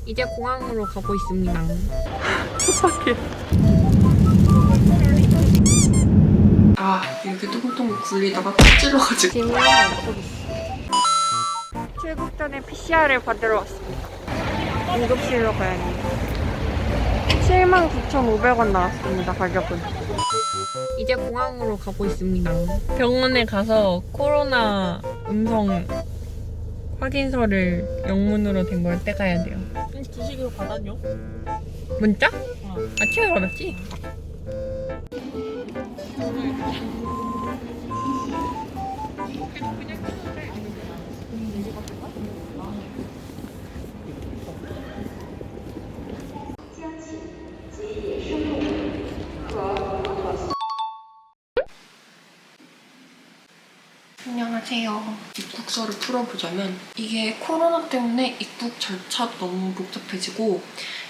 이제 공항으로 가고 있습니다. 촉박해. 이렇게 뚜껑뚜껑 굴리다가 탁 찔러가지고 짐을 넣고 있어. 출국 전에 PCR을 받으러 왔습니다. 응급실로 가야 해요. 79,500원 나왔습니다, 가격은. 이제 공항으로 가고 있습니다. 병원에 가서 코로나 음성 확인서를 영문으로 된 걸 떼가야 돼요. 주식으로 받았냐? 문자? 아침에 받았지? 안녕하세요. 입국서를 풀어보자면 이게 코로나 때문에 입국 절차도 너무 복잡해지고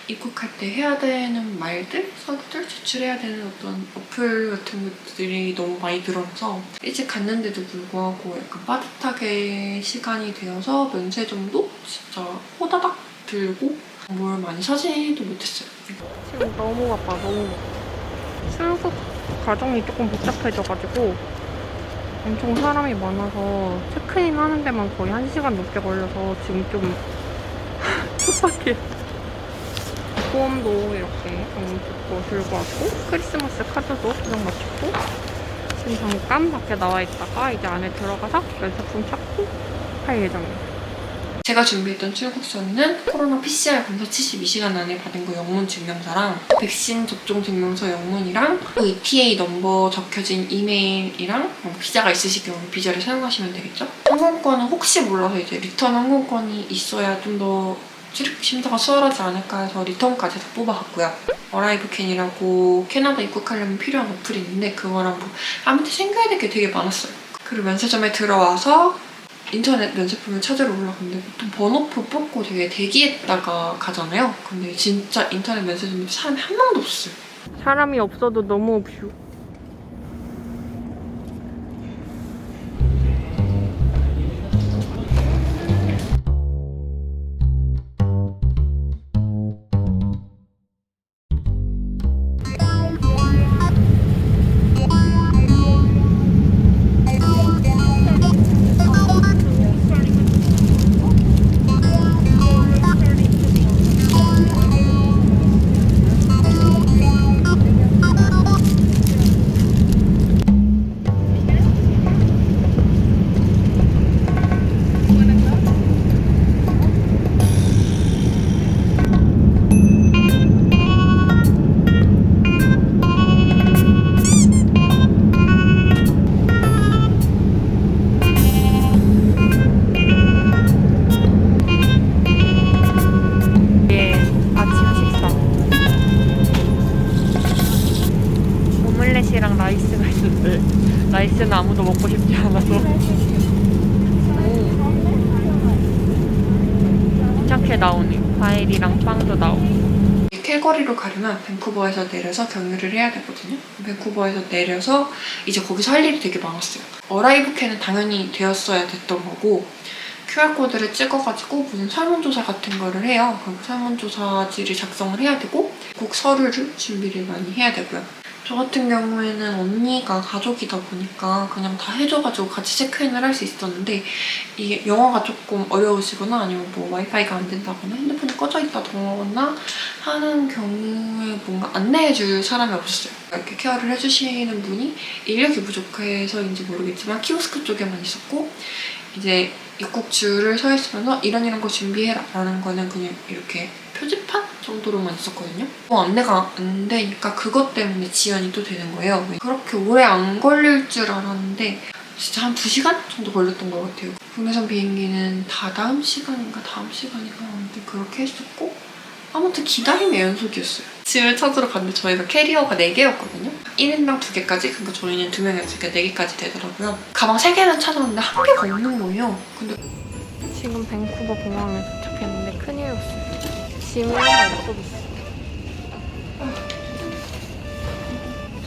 입국할 때 해야 되는 말들, 서류들, 제출해야 되는 어떤 어플 같은 것들이 너무 많이 늘어나서 일찍 갔는데도 불구하고 약간 빠듯하게 시간이 되어서 면세점도 진짜 호다닥 들고 뭘 많이 사지도 못했어요. 지금 너무 바빠, 너무 바빠. 출국 과정이 조금 복잡해져가지고 엄청 사람이 많아서 체크인 하는 데만 거의 1시간 넘게 걸려서 지금 좀 촉박해. 보험도 이렇게 들고 왔고 크리스마스 카드도 그냥 맞췄고 지금 잠깐 밖에 나와 있다가 이제 안에 들어가서 면세품 찾고 할 예정이에요. 제가 준비했던 출국서는 코로나 PCR 검사 72시간 안에 받은 거 영문 증명서랑 백신 접종 증명서 영문이랑 ETA 넘버 적혀진 이메일이랑 비자가 있으실 경우 비자를 사용하시면 되겠죠? 항공권은 혹시 몰라서 이제 리턴 항공권이 있어야 좀 더 출입 심사가 수월하지 않을까 해서 리턴까지 다 뽑아갔고요. 어라이브캔이라고 캐나다 입국하려면 필요한 어플이 있는데 그거랑 뭐 아무튼 챙겨야 될 게 되게 많았어요. 그리고 면세점에 들어와서 인터넷 면세품을 찾으러 올라갔는데 보통 번호표 뽑고 되게 대기했다가 가잖아요. 근데 진짜 인터넷 면세점에 사람이 한 명도 없어요. 사람이 없어도 너무 뷰. 오믈렛이랑 라이스가 있는데 라이스는 아무도 먹고 싶지 않아서 괜찮게 나오네. 과일이랑 빵도 나오고. 캘거리로 가려면 밴쿠버에서 내려서 경유를 해야 되거든요. 밴쿠버에서 내려서 이제 거기서 할 일이 되게 많았어요. 어라이브캔은 당연히 되었어야 됐던 거고 QR코드를 찍어가지고 무슨 설문조사 같은 거를 해요. 그럼 설문조사지를 작성을 해야 되고 꼭 서류를 준비를 많이 해야 되고요. 저 같은 경우에는 언니가 가족이다 보니까 그냥 다 해줘가지고 같이 체크인을 할 수 있었는데 이게 영어가 조금 어려우시거나 아니면 뭐 와이파이가 안 된다거나 핸드폰이 꺼져 있다거나 하는 경우에 뭔가 안내해줄 사람이 없었어요. 이렇게 케어를 해주시는 분이 인력이 부족해서인지 모르겠지만 키오스크 쪽에만 있었고 이제 입국 줄을 서 있으면서 이런 거 준비해라 라는 거는 그냥 이렇게 표지판 정도로만 있었거든요. 안내가 안 되니까 그것 때문에 지연이 또 되는 거예요. 그렇게 오래 안 걸릴 줄 알았는데 진짜 한 2시간 정도 걸렸던 것 같아요. 국내선 비행기는 다다음 시간인가 아무튼 그렇게 했었고 아무튼 기다림의 연속이었어요. 짐을 찾으러 갔는데 저희가 캐리어가 4개였거든요. 1인당 2개까지, 그러니까 저희는 2명이었으니까 4개까지 되더라고요. 가방 3개는 찾았는데 1개가 없는 거예요. 근데 지금 밴쿠버 공항에 도착했는데 큰일이었어요. 짐을 넣고 있어요.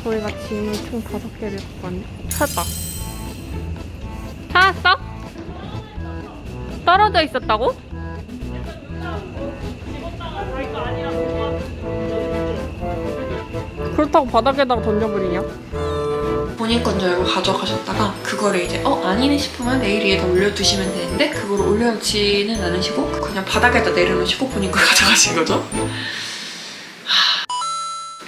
저희가 짐을 총 5개를 갖고 왔는데 찾았다. 찾았어? 떨어져 있었다고? 그렇다고 바닥에다가 던져버리냐? 본인 건 줄 알고 가져가셨다가 그거를 이제 아니네 싶으면 내일 위에다 올려두시면 되는데 그걸 올려놓지는 않으시고 그냥 바닥에다 내려놓으시고 본인 걸 가져가신 거죠.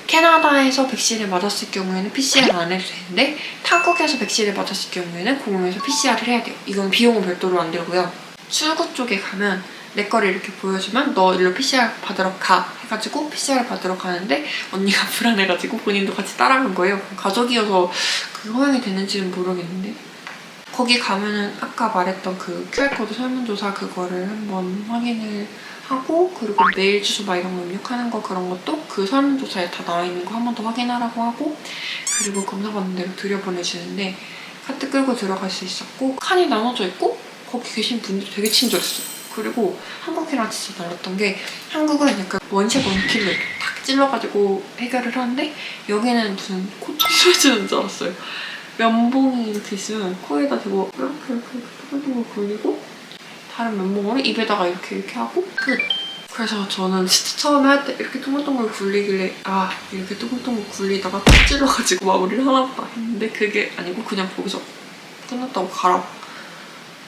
캐나다에서 백신을 맞았을 경우에는 PCR 안 해도 되는데 타국에서 백신을 맞았을 경우에는 공항에서 PCR을 해야 돼요. 이건 비용은 별도로 안 들고요. 출구 쪽에 가면 내 거를 이렇게 보여주면 너 일로 PCR 받으러 가 해가지고 PCR 받으러 가는데 언니가 불안해가지고 본인도 같이 따라간 거예요. 가족이어서 그 허용이 되는지는 모르겠는데 거기 가면은 아까 말했던 그 QR코드 설문조사 그거를 한번 확인을 하고 그리고 메일 주소 막 이런 거 입력하는 거 그런 것도 그 설문조사에 다 나와 있는 거 한 번 더 확인하라고 하고 그리고 검사받는 대로 들여보내주는데 카트 끌고 들어갈 수 있었고 칸이 나눠져 있고 거기 계신 분들이 되게 친절했어요. 그리고 한국이랑 진짜 달랐던 게 한국은 약간 원샷 원킬로 이렇게 탁 찔러가지고 해결을 하는데 여기는 무슨 코 청소해주는 줄 알았어요. 면봉이 이렇게 있으면 코에다 대고 이렇게 뚜글뚜글 굴리고 다른 면봉으로 입에다가 이렇게 하고 끝! 그래서 저는 진짜 처음에 할 때 이렇게 동글동글 굴리길래 이렇게 동글동글 굴리다가 탁 찔러가지고 마무리를 하나 보다 했는데 그게 아니고 그냥 거기서 끝났다고 가라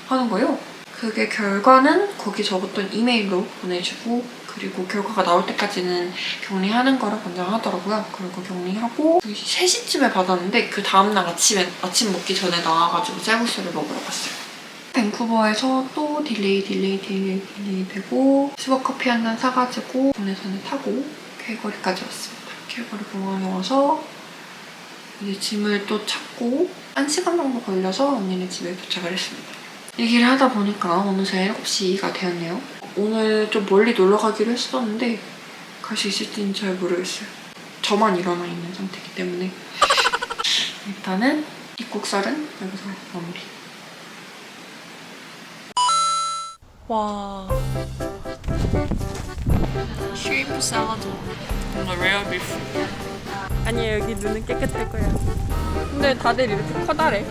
하는 거예요. 그게 결과는 거기 적었던 이메일로 보내주고 그리고 결과가 나올 때까지는 격리하는 거를 권장하더라고요. 그리고 격리하고 3시쯤에 받았는데 그 다음날 아침 먹기 전에 나와가지고 쌀국수를 먹으러 갔어요. 밴쿠버에서 또 딜레이 되고 스벅커피 한 잔 사가지고 국내선을 타고 캘거리까지 왔습니다. 캘거리 공항에 와서 이제 짐을 또 찾고 1시간 정도 걸려서 언니네 집에 도착을 했습니다. 얘기를 하다 보니까 어느새 7시가 되었네요. 오늘 좀 멀리 놀러 가기로 했었는데 갈 수 있을지는 잘 모르겠어요. 저만 일어나 있는 상태이기 때문에 일단은 입국설은 여기서 마무리. 와. 슈리프 샐러드 뭔가 레어 비프. 아니야, 여기 눈은 깨끗할 거야. 근데 다들 이렇게 커다래.